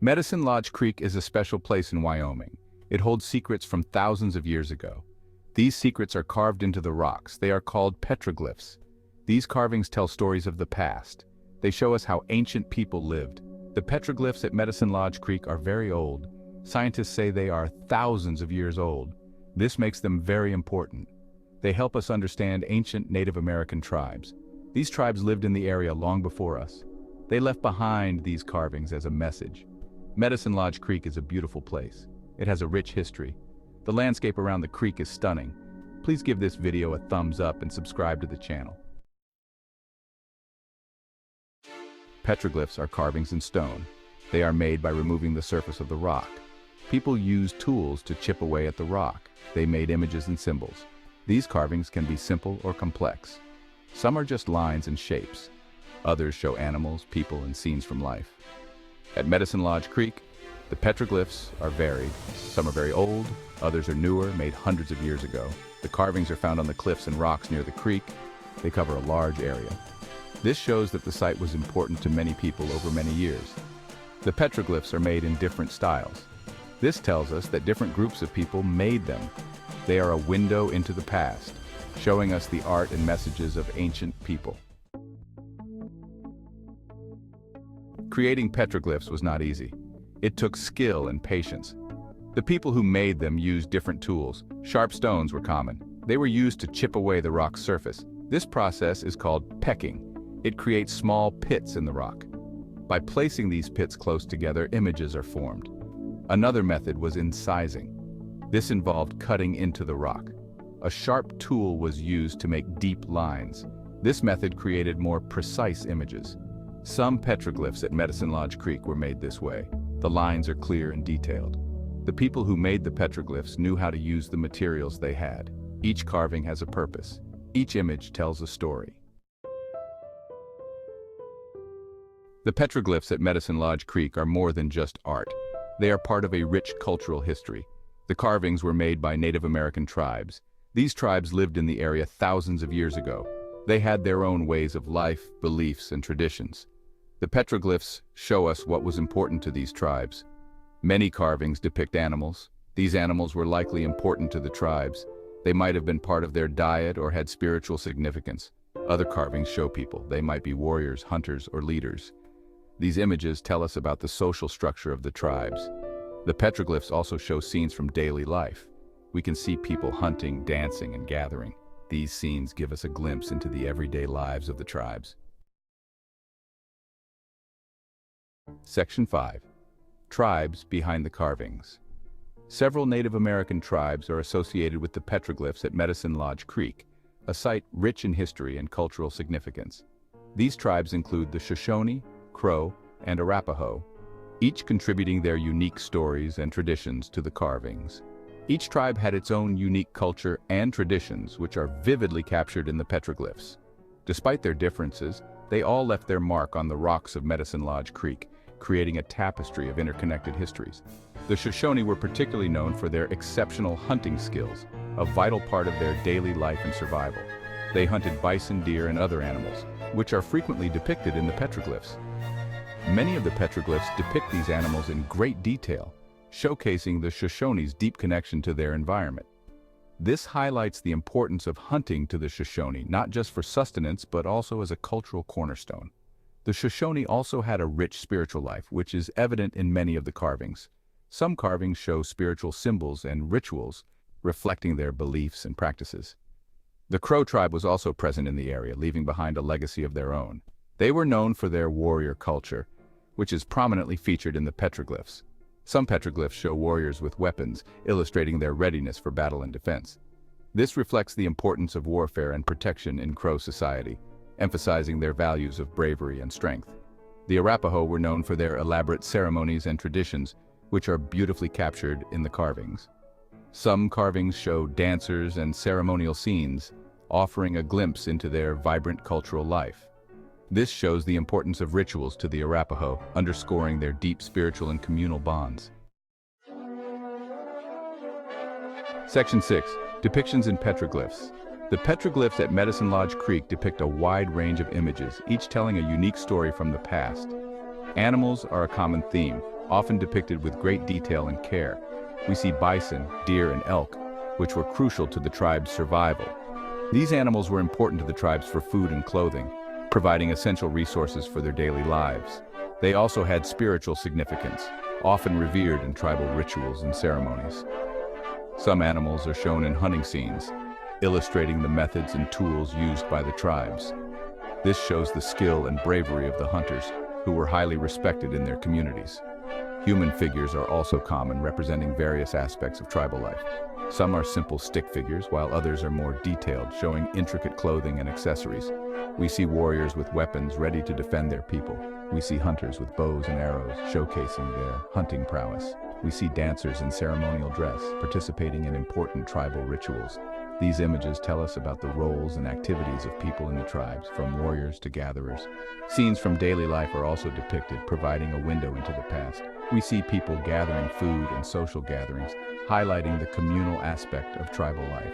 Medicine Lodge Creek is a special place in Wyoming. It holds secrets from thousands of years ago. These secrets are carved into the rocks. They are called petroglyphs. These carvings tell stories of the past. They show us how ancient people lived. The petroglyphs at Medicine Lodge Creek are very old. Scientists say they are thousands of years old. This makes them very important. They help us understand ancient Native American tribes. These tribes lived in the area long before us. They left behind these carvings as a message. Medicine Lodge Creek is a beautiful place. It has a rich history. The landscape around the creek is stunning. Please give this video a thumbs up and subscribe to the channel. Petroglyphs are carvings in stone. They are made by removing the surface of the rock. People used tools to chip away at the rock. They made images and symbols. These carvings can be simple or complex. Some are just lines and shapes. Others show animals, people, and scenes from life. At Medicine Lodge Creek, the petroglyphs are varied. Some are very old, others are newer, made hundreds of years ago. The carvings are found on the cliffs and rocks near the creek. They cover a large area. This shows that the site was important to many people over many years. The petroglyphs are made in different styles. This tells us that different groups of people made them. They are a window into the past, showing us the art and messages of ancient people. Creating petroglyphs was not easy. It took skill and patience. The people who made them used different tools. Sharp stones were common. They were used to chip away the rock's surface. This process is called pecking. It creates small pits in the rock. By placing these pits close together, images are formed. Another method was incising. This involved cutting into the rock. A sharp tool was used to make deep lines. This method created more precise images. Some petroglyphs at Medicine Lodge Creek were made this way. The lines are clear and detailed. The people who made the petroglyphs knew how to use the materials they had. Each carving has a purpose. Each image tells a story. The petroglyphs at Medicine Lodge Creek are more than just art. They are part of a rich cultural history. The carvings were made by Native American tribes. These tribes lived in the area thousands of years ago. They had their own ways of life, beliefs, and traditions. The petroglyphs show us what was important to these tribes. Many carvings depict animals. These animals were likely important to the tribes. They might have been part of their diet or had spiritual significance. Other carvings show people. They might be warriors, hunters, or leaders. These images tell us about the social structure of the tribes. The petroglyphs also show scenes from daily life. We can see people hunting, dancing, and gathering. These scenes give us a glimpse into the everyday lives of the tribes. Section 5. Tribes behind the carvings. Several Native American tribes are associated with the petroglyphs at Medicine Lodge Creek, a site rich in history and cultural significance. These tribes include the Shoshone, Crow, and Arapaho, each contributing their unique stories and traditions to the carvings. Each tribe had its own unique culture and traditions, which are vividly captured in the petroglyphs. Despite their differences, they all left their mark on the rocks of Medicine Lodge Creek, creating a tapestry of interconnected histories. The Shoshone were particularly known for their exceptional hunting skills, a vital part of their daily life and survival. They hunted bison, deer, and other animals, which are frequently depicted in the petroglyphs. Many of the petroglyphs depict these animals in great detail, showcasing the Shoshone's deep connection to their environment. This highlights the importance of hunting to the Shoshone, not just for sustenance, but also as a cultural cornerstone. The Shoshone also had a rich spiritual life, which is evident in many of the carvings. Some carvings show spiritual symbols and rituals, reflecting their beliefs and practices. The Crow tribe was also present in the area, leaving behind a legacy of their own. They were known for their warrior culture, which is prominently featured in the petroglyphs. Some petroglyphs show warriors with weapons, illustrating their readiness for battle and defense. This reflects the importance of warfare and protection in Crow society, emphasizing their values of bravery and strength. The Arapaho were known for their elaborate ceremonies and traditions, which are beautifully captured in the carvings. Some carvings show dancers and ceremonial scenes, offering a glimpse into their vibrant cultural life. This shows the importance of rituals to the Arapaho, underscoring their deep spiritual and communal bonds. Section 6. Depictions in petroglyphs. The petroglyphs at Medicine Lodge Creek depict a wide range of images, each telling a unique story from the past. Animals are a common theme. often depicted with great detail and care. We see bison, deer, and elk, which were crucial to the tribe's survival. These animals were important to the tribes for food and clothing, providing essential resources for their daily lives. They also had spiritual significance, often revered in tribal rituals and ceremonies. Some animals are shown in hunting scenes, illustrating the methods and tools used by the tribes. This shows the skill and bravery of the hunters, who were highly respected in their communities. Human figures are also common, representing various aspects of tribal life. Some are simple stick figures, while others are more detailed, showing intricate clothing and accessories. We see warriors with weapons ready to defend their people. We see hunters with bows and arrows, showcasing their hunting prowess. We see dancers in ceremonial dress, participating in important tribal rituals. These images tell us about the roles and activities of people in the tribes, from warriors to gatherers. Scenes from daily life are also depicted, providing a window into the past. We see people gathering food and social gatherings, highlighting the communal aspect of tribal life.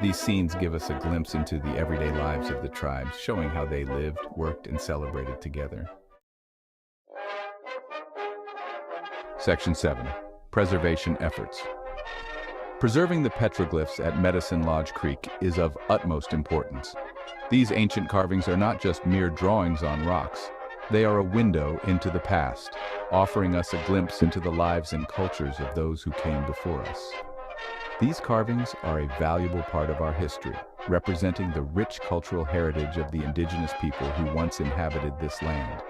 These scenes give us a glimpse into the everyday lives of the tribes, showing how they lived, worked, and celebrated together. Section 7. Preservation efforts. Preserving the petroglyphs at Medicine Lodge Creek is of utmost importance. These ancient carvings are not just mere drawings on rocks. They are a window into the past, offering us a glimpse into the lives and cultures of those who came before us. These carvings are a valuable part of our history, representing the rich cultural heritage of the indigenous people who once inhabited this land.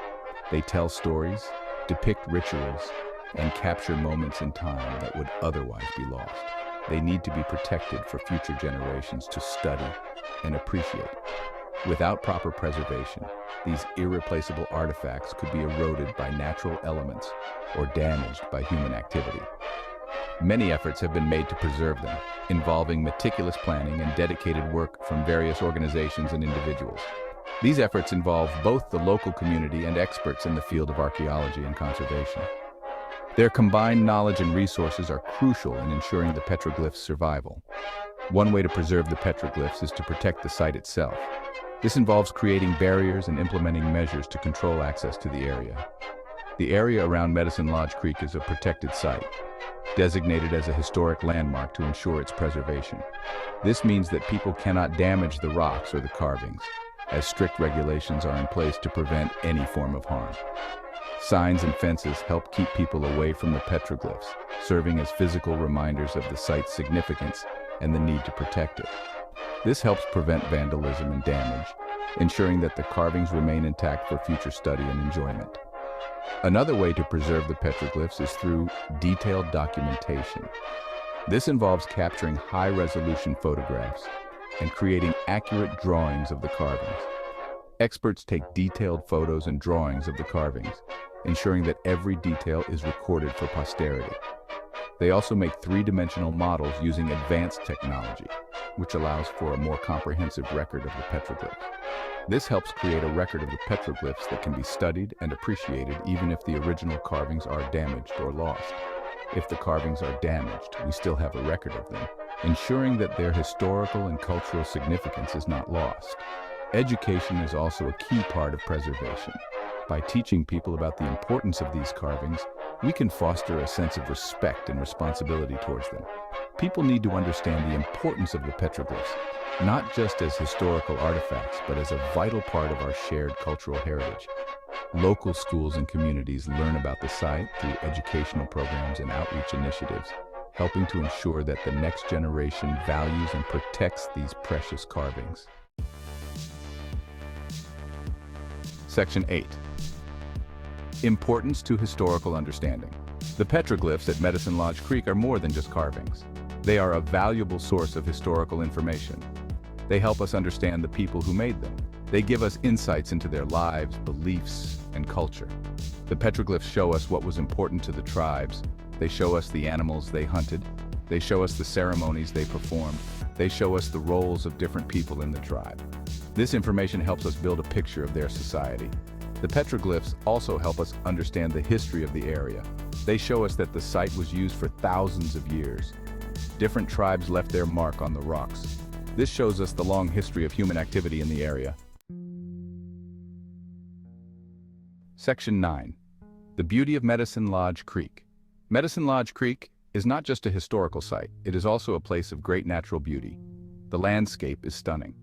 They tell stories, depict rituals, and capture moments in time that would otherwise be lost. They need to be protected for future generations to study and appreciate. Without proper preservation, these irreplaceable artifacts could be eroded by natural elements or damaged by human activity. Many efforts have been made to preserve them, involving meticulous planning and dedicated work from various organizations and individuals. These efforts involve both the local community and experts in the field of archaeology and conservation. Their combined knowledge and resources are crucial in ensuring the petroglyphs' survival. One way to preserve the petroglyphs is to protect the site itself. This involves creating barriers and implementing measures to control access to the area. The area around Medicine Lodge Creek is a protected site, designated as a historic landmark to ensure its preservation. This means that people cannot damage the rocks or the carvings, as strict regulations are in place to prevent any form of harm. Signs and fences help keep people away from the petroglyphs, serving as physical reminders of the site's significance and the need to protect it. This helps prevent vandalism and damage, ensuring that the carvings remain intact for future study and enjoyment. Another way to preserve the petroglyphs is through detailed documentation. This involves capturing high-resolution photographs and creating accurate drawings of the carvings. Experts take detailed photos and drawings of the carvings, ensuring that every detail is recorded for posterity. They also make three-dimensional models using advanced technology, which allows for a more comprehensive record of the petroglyphs. This helps create a record of the petroglyphs that can be studied and appreciated even if the original carvings are damaged or lost. If the carvings are damaged, we still have a record of them, ensuring that their historical and cultural significance is not lost. Education is also a key part of preservation. By teaching people about the importance of these carvings, we can foster a sense of respect and responsibility towards them. People need to understand the importance of the petroglyphs, not just as historical artifacts, but as a vital part of our shared cultural heritage. Local schools and communities learn about the site through educational programs and outreach initiatives, helping to ensure that the next generation values and protects these precious carvings. Section 8. Importance to historical understanding. The petroglyphs at Medicine Lodge Creek are more than just carvings. They are a valuable source of historical information. They help us understand the people who made them. They give us insights into their lives, beliefs, and culture. The petroglyphs show us what was important to the tribes. They show us the animals they hunted. They show us the ceremonies they performed. They show us the roles of different people in the tribe. This information helps us build a picture of their society. The petroglyphs also help us understand the history of the area. They show us that the site was used for thousands of years. Different tribes left their mark on the rocks. This shows us the long history of human activity in the area. Section 9. The beauty of Medicine Lodge Creek. Medicine Lodge Creek is not just a historical site, it is also a place of great natural beauty. The landscape is stunning.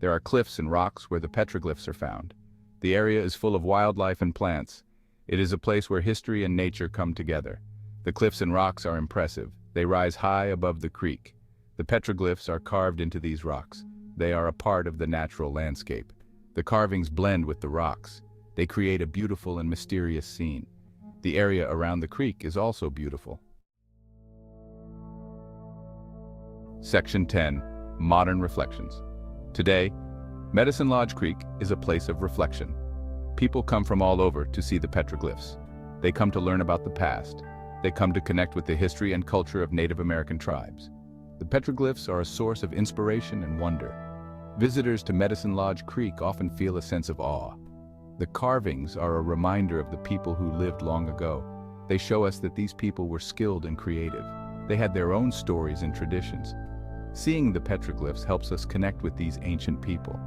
There are cliffs and rocks where the petroglyphs are found. The area is full of wildlife and plants. It is a place where history and nature come together. The cliffs and rocks are impressive. They rise high above the creek. The petroglyphs are carved into these rocks. They are a part of the natural landscape. The carvings blend with the rocks. They create a beautiful and mysterious scene. The area around the creek is also beautiful. Section 10. Modern Reflections. Today, Medicine Lodge Creek is a place of reflection. People come from all over to see the petroglyphs. They come to learn about the past. They come to connect with the history and culture of Native American tribes. The petroglyphs are a source of inspiration and wonder. Visitors to Medicine Lodge Creek often feel a sense of awe. The carvings are a reminder of the people who lived long ago. They show us that these people were skilled and creative. They had their own stories and traditions. Seeing the petroglyphs helps us connect with these ancient people.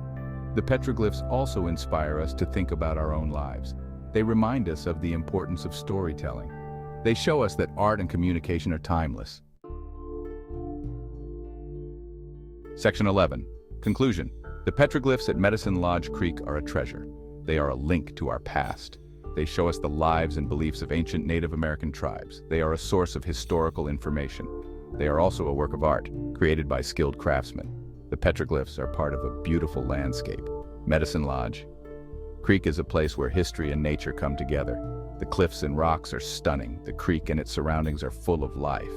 The petroglyphs also inspire us to think about our own lives. They remind us of the importance of storytelling. They show us that art and communication are timeless. Section 11. Conclusion. The petroglyphs at Medicine Lodge Creek are a treasure. They are a link to our past. They show us the lives and beliefs of ancient Native American tribes. They are a source of historical information. They are also a work of art, created by skilled craftsmen. The petroglyphs are part of a beautiful landscape. Medicine Lodge Creek is a place where history and nature come together. The cliffs and rocks are stunning. The creek and its surroundings are full of life.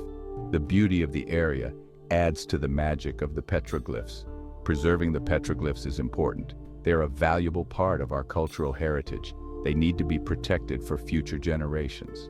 The beauty of the area adds to the magic of the petroglyphs. Preserving the petroglyphs is important. They are a valuable part of our cultural heritage. They need to be protected for future generations.